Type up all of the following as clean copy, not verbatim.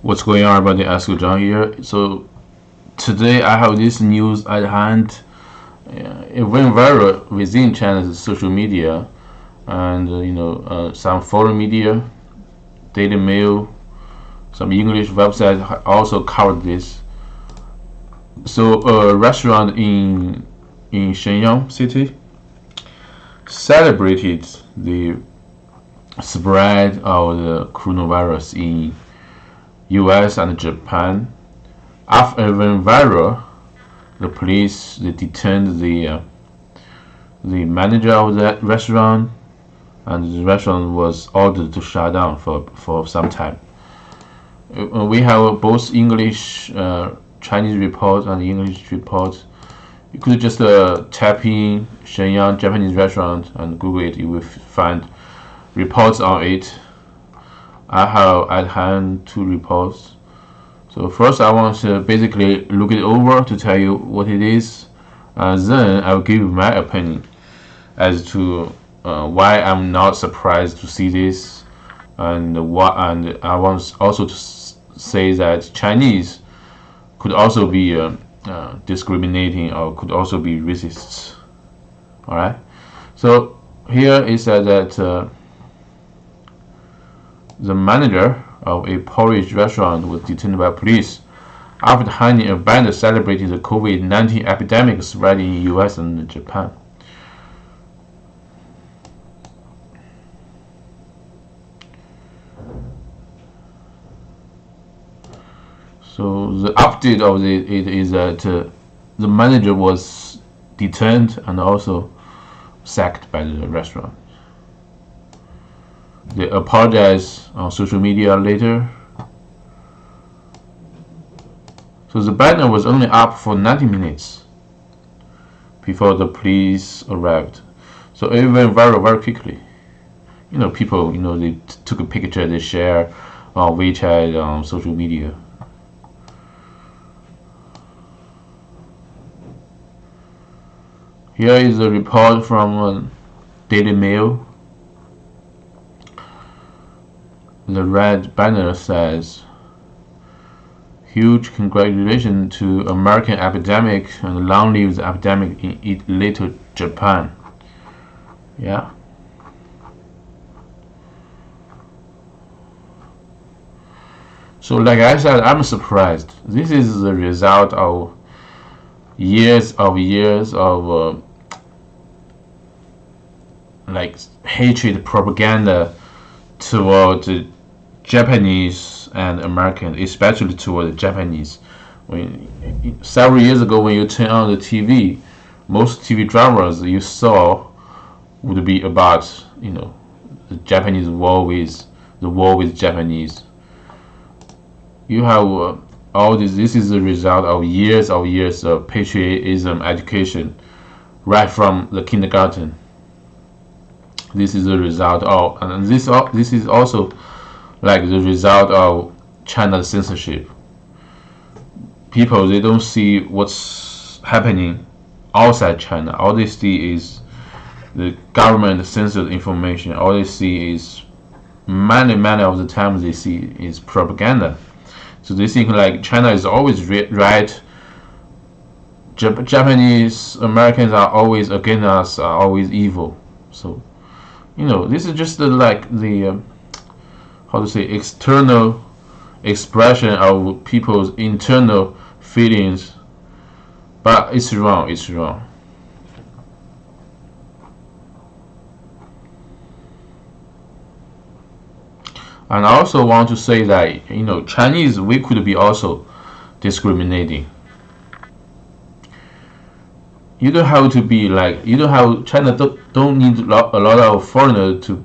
What's going on, everybody? Ask John here. So today I have this news at hand. It went viral within China's social media, and some foreign media, Daily Mail, some English websites also covered this. So a restaurant in Shenyang city celebrated the spread of the coronavirus in US and Japan. After it went viral, the police they detained the manager of that restaurant, and the restaurant was ordered to shut down for some time. We have both English Chinese reports and English reports. You could just type in Shenyang Japanese restaurant and Google it. You will find reports on it. I have at hand 2 reports. So first I want to basically look it over to tell you what it is, and then I'll give my opinion as to why I'm not surprised to see this, and I want also to say that Chinese could also be discriminating or could also be racist. Alright, so here it says that the manager of a Polish restaurant was detained by police after hiding a banner celebrating the Covid19 epidemic spreading in US and Japan. So the update of it is that the manager was detained and also sacked by the restaurant. They apologized on social media later. So the banner was only up for 90 minutes before the police arrived. So it went viral very quickly. People, they took a picture, they share on WeChat, on social media. Here is a report from Daily Mail. The red banner says, "Huge congratulations to American epidemic and long live the epidemic in little Japan." Yeah. So like I said, I'm surprised. This is the result of years of hatred propaganda toward the Japanese and Americans, especially toward the Japanese. Several years ago, when you turn on the TV, most TV dramas you saw would be about the Japanese war with Japanese. You have all this. This is the result of years of patriotism education, right from the kindergarten. This is the result of, and this is also like the result of China's censorship. People, they don't see what's happening outside China. All they see is the government censored information. All they see is many of the times they see is propaganda. So they think like China is always right. Japanese Americans are always against us, are always evil. So this is just the how to say, external expression of people's internal feelings, but it's wrong. And I also want to say that Chinese, we could be also discriminating. You don't have to be like, China don't need a lot of foreigners to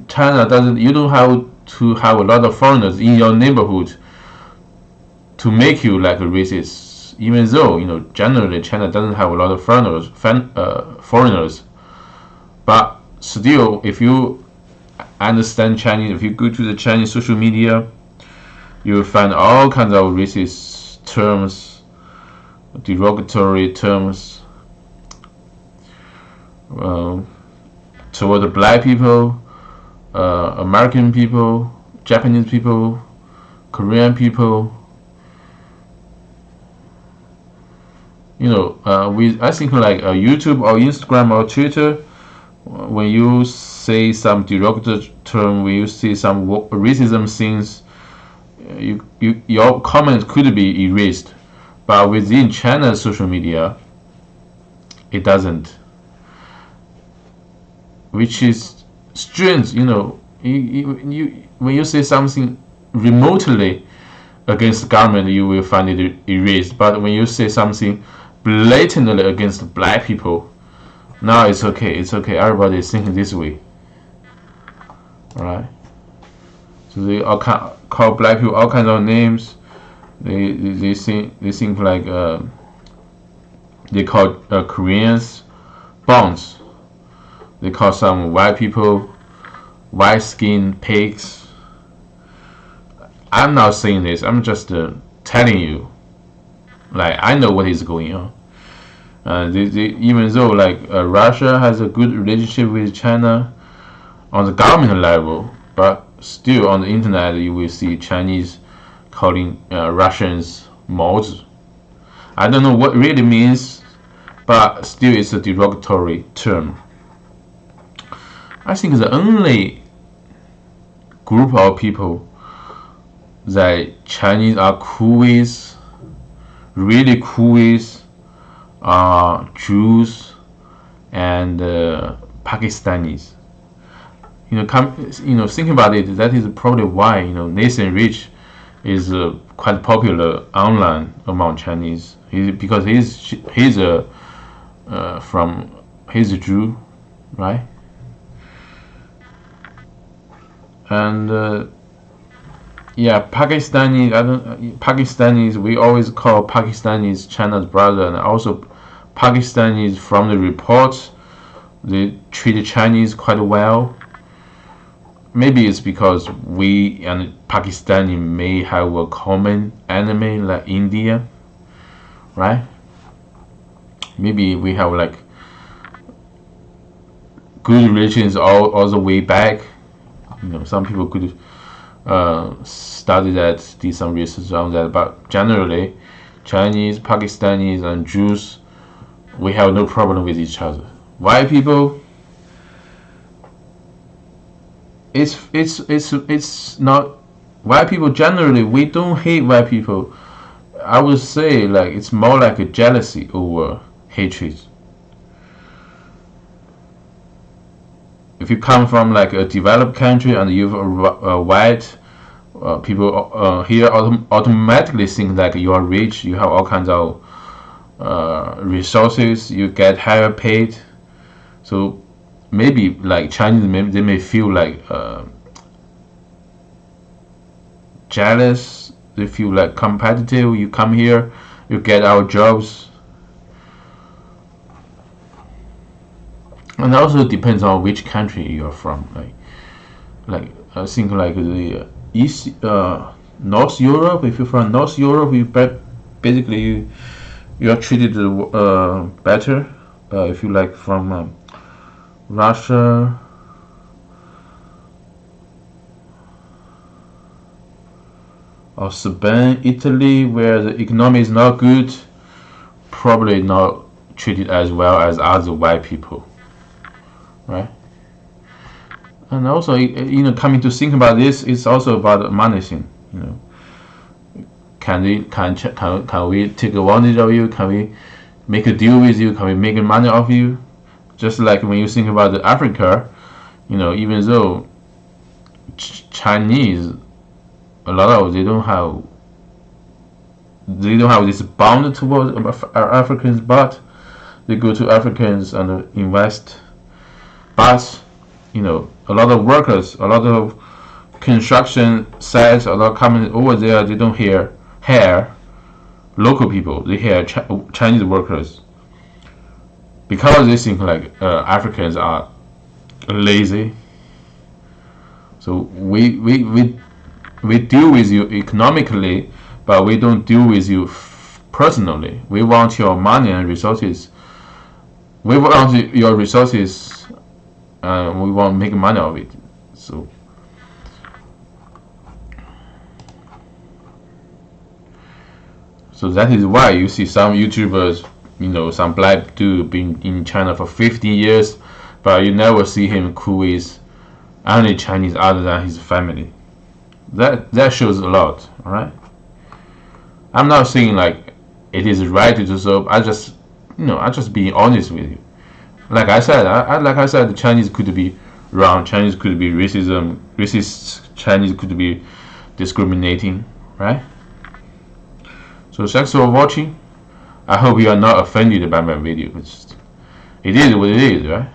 China doesn't. You don't have to have a lot of foreigners in your neighborhood to make you like a racist. Even though generally China doesn't have a lot of foreigners, but still, if you understand Chinese, if you go to the Chinese social media, you will find all kinds of racist terms, derogatory terms toward the black people, American people, Japanese people, Korean people. I think like YouTube or Instagram or Twitter, when you say some derogatory term, when you see some racism things, your comments could be erased. But within China's social media, it doesn't, which is strange. When you say something remotely against the government, you will find it erased. But when you say something blatantly against black people, now it's okay. It's okay. Everybody is thinking this way, all right? So they all call black people all kinds of names. They think like they call Koreans bonds. They call some white people white skinned pigs. I'm not saying this. I'm just telling you. Like, I know what is going on. Even though like Russia has a good relationship with China on the government level, but still on the internet you will see Chinese calling Russians mods. I don't know what it really means, but still it's a derogatory term. I think the only group of people that Chinese are cool with, really cool with, are Jews and Pakistanis. Thinking about it, that is probably why Nathan Rich is quite popular online among Chinese. Because he's a Jew, right? And Pakistanis. We always call Pakistanis China's brother, and also Pakistanis from the reports they treat Chinese quite well. Maybe it's because we and Pakistani may have a common enemy like India, right? Maybe we have like good relations all the way back. Some people could study that, did some research on that, but generally, Chinese, Pakistanis, and Jews, we have no problem with each other. White people, it's not. White people generally, we don't hate white people. I would say like it's more like a jealousy over hatred. If you come from like a developed country and you're white, people here automatically think like you are rich, you have all kinds of resources, you get higher paid. So maybe like Chinese, they may feel like jealous. They feel like competitive. You come here, you get our jobs. And also depends on which country you're from. Like I think like the North Europe. If you're from North Europe, basically you are treated better. If you like from Russia, or Spain, Italy, where the economy is not good, probably not treated as well as other white people. Right, and also coming to think about this, it's also about the money thing. Can we take advantage of you? Can we make a deal with you? Can we make money off you? Just like when you think about Africa, even though Chinese, a lot of they don't have this bond towards Africans, but they go to Africans and invest. But a lot of workers, a lot of construction sites, a lot of companies over there, they don't hire local people. They hire Chinese workers because they think like Africans are lazy. So we deal with you economically, but we don't deal with you personally. We want your money and resources. We want your resources. We want to make money of it. So that is why you see some YouTubers, some black dude been in China for 50 years, but you never see him cool with any Chinese other than his family. That shows a lot, alright? I'm not saying like it is right to do so. I just being honest with you. Like I said, the Chinese could be wrong. Chinese could be racist. Chinese could be discriminating, right? So thanks for watching. I hope you are not offended by my video. It is what it is, right?